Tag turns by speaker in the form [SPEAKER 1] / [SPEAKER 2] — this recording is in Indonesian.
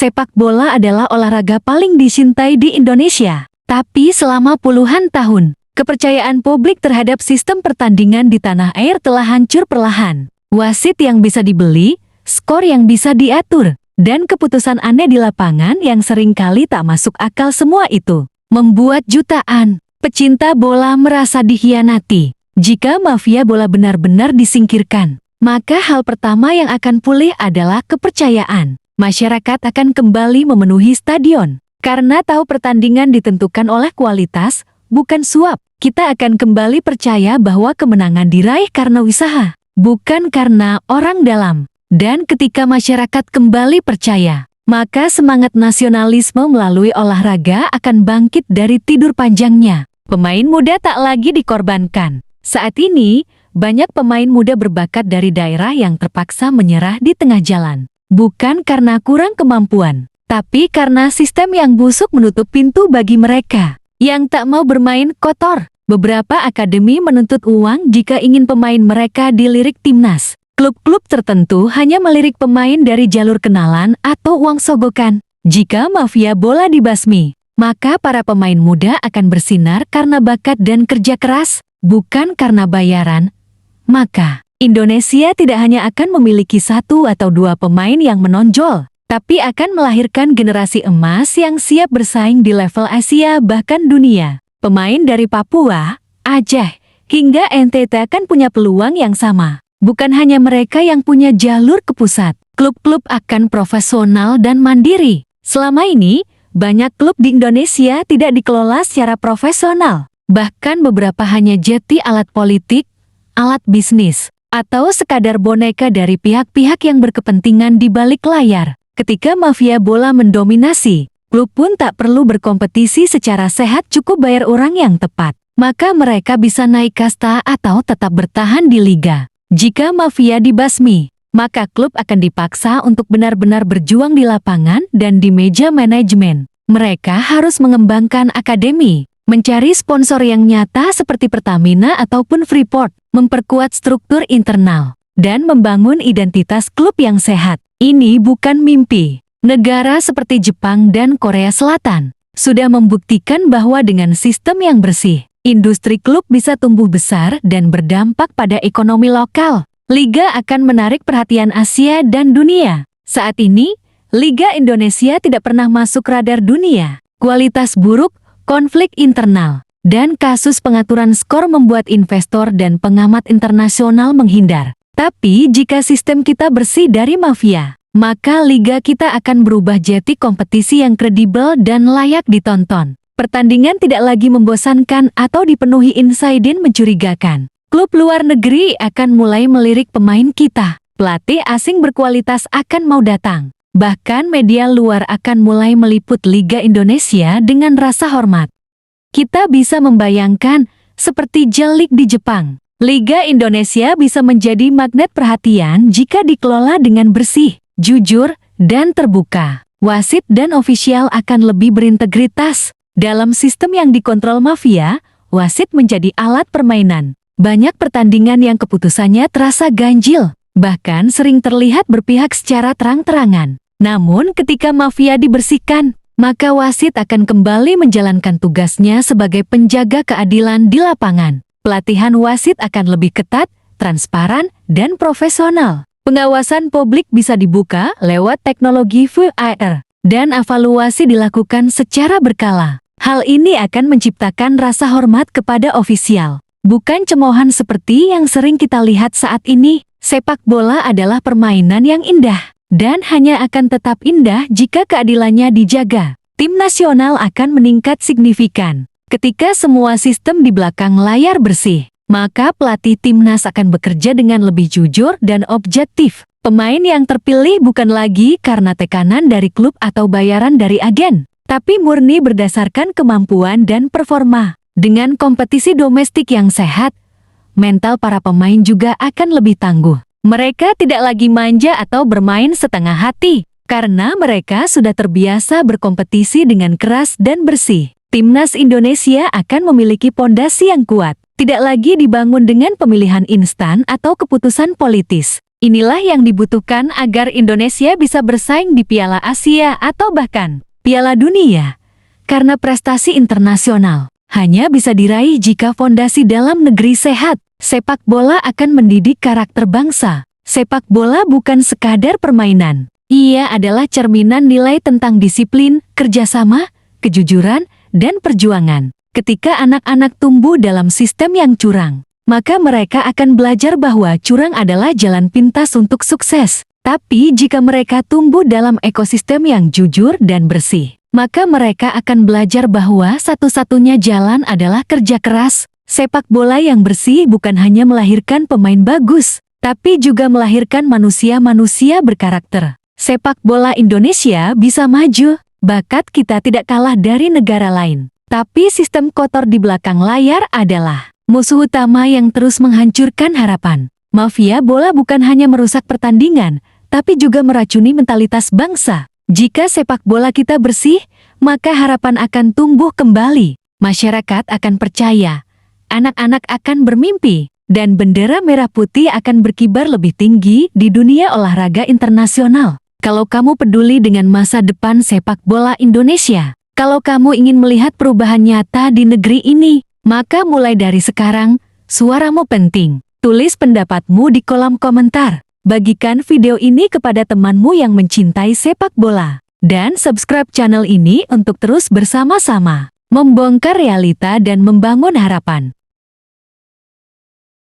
[SPEAKER 1] sepak bola adalah olahraga paling dicintai di Indonesia. Tapi selama puluhan tahun, kepercayaan publik terhadap sistem pertandingan di tanah air telah hancur perlahan. Wasit yang bisa dibeli, skor yang bisa diatur, dan keputusan aneh di lapangan yang seringkali tak masuk akal, semua itu membuat jutaan pecinta bola merasa dikhianati. Jika mafia bola benar-benar disingkirkan, maka hal pertama yang akan pulih adalah kepercayaan. Masyarakat akan kembali memenuhi stadion. Karena tahu pertandingan ditentukan oleh kualitas, bukan suap. Kita akan kembali percaya bahwa kemenangan diraih karena usaha, bukan karena orang dalam. Dan ketika masyarakat kembali percaya, maka semangat nasionalisme melalui olahraga akan bangkit dari tidur panjangnya. Pemain muda tak lagi dikorbankan. Saat ini, banyak pemain muda berbakat dari daerah yang terpaksa menyerah di tengah jalan. Bukan karena kurang kemampuan, tapi karena sistem yang busuk menutup pintu bagi mereka yang tak mau bermain kotor. Beberapa akademi menuntut uang jika ingin pemain mereka dilirik timnas. Klub-klub tertentu hanya melirik pemain dari jalur kenalan atau uang sogokan. Jika mafia bola dibasmi, maka para pemain muda akan bersinar karena bakat dan kerja keras, bukan karena bayaran. Maka Indonesia tidak hanya akan memiliki satu atau dua pemain yang menonjol, tapi akan melahirkan generasi emas yang siap bersaing di level Asia bahkan dunia. Pemain dari Papua, Aceh, hingga NTT akan punya peluang yang sama. Bukan hanya mereka yang punya jalur ke pusat, klub-klub akan profesional dan mandiri. Selama ini, banyak klub di Indonesia tidak dikelola secara profesional. Bahkan beberapa hanya jadi alat politik, alat bisnis, atau sekadar boneka dari pihak-pihak yang berkepentingan di balik layar. Ketika mafia bola mendominasi, klub pun tak perlu berkompetisi secara sehat, cukup bayar orang yang tepat. Maka mereka bisa naik kasta atau tetap bertahan di liga. Jika mafia dibasmi, maka klub akan dipaksa untuk benar-benar berjuang di lapangan dan di meja manajemen. Mereka harus mengembangkan akademi, mencari sponsor yang nyata seperti Pertamina ataupun Freeport, memperkuat struktur internal, dan membangun identitas klub yang sehat. Ini bukan mimpi. Negara seperti Jepang dan Korea Selatan sudah membuktikan bahwa dengan sistem yang bersih, industri klub bisa tumbuh besar dan berdampak pada ekonomi lokal. Liga akan menarik perhatian Asia dan dunia. Saat ini, Liga Indonesia tidak pernah masuk radar dunia. Kualitas buruk, konflik internal, dan kasus pengaturan skor membuat investor dan pengamat internasional menghindar. Tapi jika sistem kita bersih dari mafia, maka liga kita akan berubah jadi kompetisi yang kredibel dan layak ditonton. Pertandingan tidak lagi membosankan atau dipenuhi insiden mencurigakan. Klub luar negeri akan mulai melirik pemain kita. Pelatih asing berkualitas akan mau datang. Bahkan media luar akan mulai meliput Liga Indonesia dengan rasa hormat. Kita bisa membayangkan, seperti J-League di Jepang, Liga Indonesia bisa menjadi magnet perhatian jika dikelola dengan bersih, jujur, dan terbuka. Wasit dan ofisial akan lebih berintegritas. Dalam sistem yang dikontrol mafia, wasit menjadi alat permainan. Banyak pertandingan yang keputusannya terasa ganjil, bahkan sering terlihat berpihak secara terang-terangan. Namun ketika mafia dibersihkan, maka wasit akan kembali menjalankan tugasnya sebagai penjaga keadilan di lapangan. Pelatihan wasit akan lebih ketat, transparan, dan profesional. Pengawasan publik bisa dibuka lewat teknologi VAR, dan evaluasi dilakukan secara berkala. Hal ini akan menciptakan rasa hormat kepada ofisial. Bukan cemoohan seperti yang sering kita lihat saat ini. Sepak bola adalah permainan yang indah, dan hanya akan tetap indah jika keadilannya dijaga. Tim nasional akan meningkat signifikan. Ketika semua sistem di belakang layar bersih, maka pelatih timnas akan bekerja dengan lebih jujur dan objektif. Pemain yang terpilih bukan lagi karena tekanan dari klub atau bayaran dari agen, tapi murni berdasarkan kemampuan dan performa. Dengan kompetisi domestik yang sehat, mental para pemain juga akan lebih tangguh. Mereka tidak lagi manja atau bermain setengah hati, karena mereka sudah terbiasa berkompetisi dengan keras dan bersih. Timnas Indonesia akan memiliki pondasi yang kuat, tidak lagi dibangun dengan pemilihan instan atau keputusan politis, Inilah yang dibutuhkan agar Indonesia bisa bersaing di Piala Asia atau bahkan Piala Dunia. Karena prestasi internasional hanya bisa diraih jika fondasi dalam negeri sehat. Sepak bola akan mendidik karakter bangsa. Sepak bola bukan sekadar permainan. Ia adalah cerminan nilai tentang disiplin, kerjasama, kejujuran, dan perjuangan. Ketika anak-anak tumbuh dalam sistem yang curang, maka mereka akan belajar bahwa curang adalah jalan pintas untuk sukses. Tapi jika mereka tumbuh dalam ekosistem yang jujur dan bersih, maka mereka akan belajar bahwa satu-satunya jalan adalah kerja keras. Sepak bola yang bersih bukan hanya melahirkan pemain bagus, tapi juga melahirkan manusia-manusia berkarakter. Sepak bola Indonesia bisa maju, bakat kita tidak kalah dari negara lain. Tapi sistem kotor di belakang layar adalah musuh utama yang terus menghancurkan harapan. Mafia bola bukan hanya merusak pertandingan, tapi juga meracuni mentalitas bangsa. Jika sepak bola kita bersih, maka harapan akan tumbuh kembali. Masyarakat akan percaya, anak-anak akan bermimpi, dan bendera merah putih akan berkibar lebih tinggi di dunia olahraga internasional. Kalau kamu peduli dengan masa depan sepak bola Indonesia, kalau kamu ingin melihat perubahan nyata di negeri ini, maka mulai dari sekarang, suaramu penting. Tulis pendapatmu di kolom komentar. Bagikan video ini kepada temanmu yang mencintai sepak bola. Dan subscribe channel ini untuk terus bersama-sama membongkar realita dan membangun harapan.